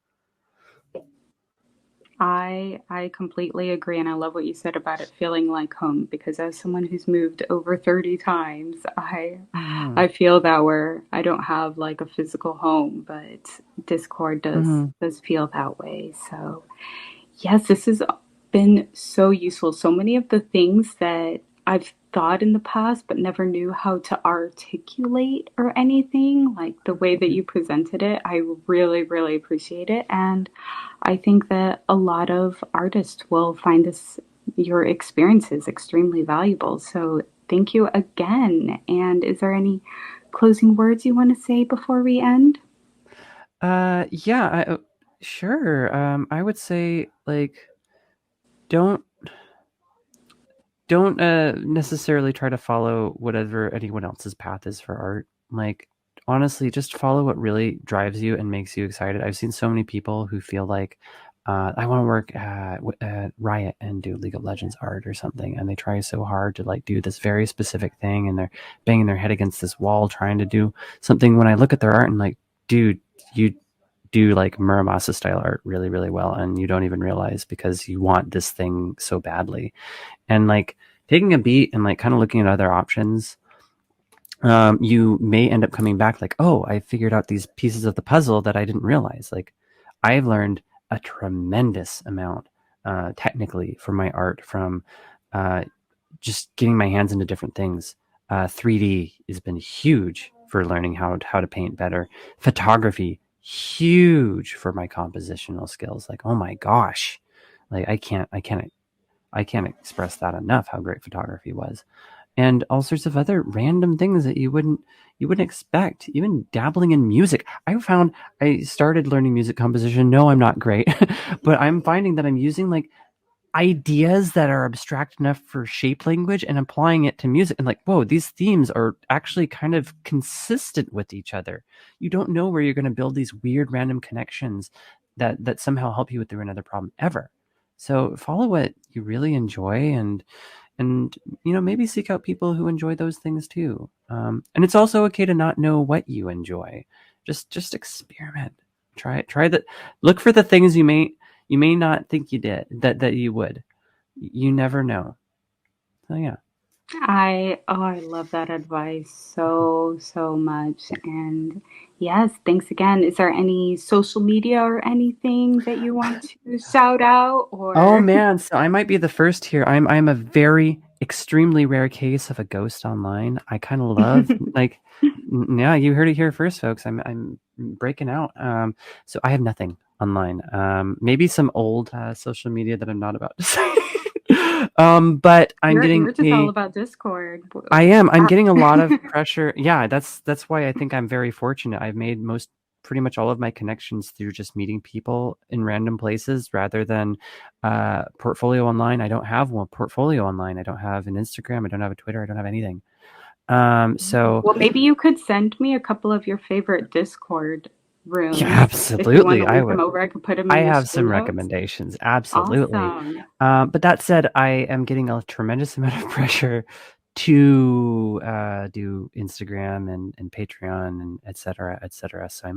Speaker 3: I completely agree, and I love what you said about it feeling like home because as someone who's moved over 30 times,
Speaker 2: Mm-hmm.
Speaker 3: I feel that where I don't have like a physical home, but Discord
Speaker 2: Mm-hmm.
Speaker 3: does feel that way. So, yes, this has been so useful. So many of the things that I've thought in the past, but never knew how to articulate or anything. Like the way that you presented it, I really, really appreciate it. And I think that a lot of artists will find your experiences extremely valuable. So thank you again. And is there any closing words you want to say before we end?
Speaker 2: Yeah, sure. I would say like don't necessarily try to follow whatever anyone else's path is for art. Like honestly, just follow what really drives you and makes you excited. I've seen so many people who feel like I want to work at Riot and do League of Legends art or something, and they try so hard to like do this very specific thing, and they're banging their head against this wall trying to do something. When I look at their art and like, dude, you do like Muramasa style art really, really well, and you don't even realize because you want this thing so badly. And like taking a beat and like kind of looking at other options, you may end up coming back like, oh, I figured out these pieces of the puzzle that I didn't realize. Like I've learned a tremendous amount technically for my art from just getting my hands into different things. 3D has been huge for learning how to paint better. Photography, huge for my compositional skills. Like, oh my gosh, like I can't express that enough how great photography was. And all sorts of other random things that you wouldn't expect. Even dabbling in music. I found I started learning music composition. No, I'm not great, but I'm finding that I'm using like ideas that are abstract enough for shape language and applying it to music. And like, whoa, these themes are actually kind of consistent with each other. You don't know where you're going to build these weird random connections that somehow help you with through another problem ever. So follow what you really enjoy and maybe seek out people who enjoy those things too. And it's also okay to not know what you enjoy. Just experiment. Try that. Look for the things you may not think you did that you would. You never know. So yeah.
Speaker 3: I love that advice so much. And yes, thanks again. Is there any social media or anything that you want to shout out
Speaker 2: Oh
Speaker 3: or
Speaker 2: man, so I might be the first here. I'm a very extremely rare case of a ghost online. I kind of love like yeah, you heard it here first, folks. I'm breaking out. So I have nothing online. Maybe some old social media that I'm not about to say. But I'm getting
Speaker 3: you're just all about Discord?
Speaker 2: I am. I'm getting a lot of pressure. Yeah, that's why I think I'm very fortunate. I've made pretty much all of my connections through just meeting people in random places rather than portfolio online. I don't have one portfolio online. I don't have an Instagram. I don't have a Twitter. I don't have anything. So
Speaker 3: Well, maybe you could send me a couple of your favorite Discord rooms.
Speaker 2: yeah, absolutely.
Speaker 3: If you want to
Speaker 2: I
Speaker 3: link
Speaker 2: would.
Speaker 3: them over, I could put them
Speaker 2: I
Speaker 3: in the
Speaker 2: have
Speaker 3: show
Speaker 2: some
Speaker 3: notes.
Speaker 2: recommendations. Absolutely.
Speaker 3: Awesome.
Speaker 2: But that said, I am getting a tremendous amount of pressure to do Instagram and Patreon and et cetera, et cetera. So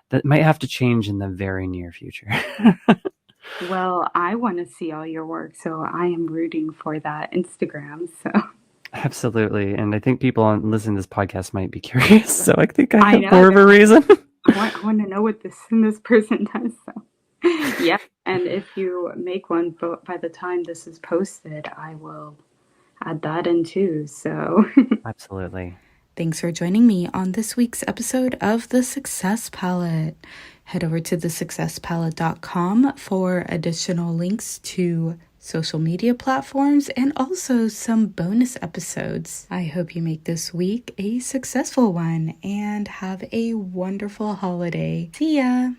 Speaker 2: that might have to change in the very near future.
Speaker 3: Well, I want to see all your work, so I am rooting for that Instagram. So
Speaker 2: Absolutely. And I think people listening to this podcast might be curious. So I think I have
Speaker 3: know,
Speaker 2: more of a reason.
Speaker 3: I want to know what this person does. So yeah, and if you make one by the time this is posted, I will add that in too. So
Speaker 2: Absolutely.
Speaker 1: Thanks for joining me on this week's episode of The Success Palette. Head over to thesuccesspalette.com for additional links to social media platforms and also some bonus episodes. I hope you make this week a successful one and have a wonderful holiday. See ya!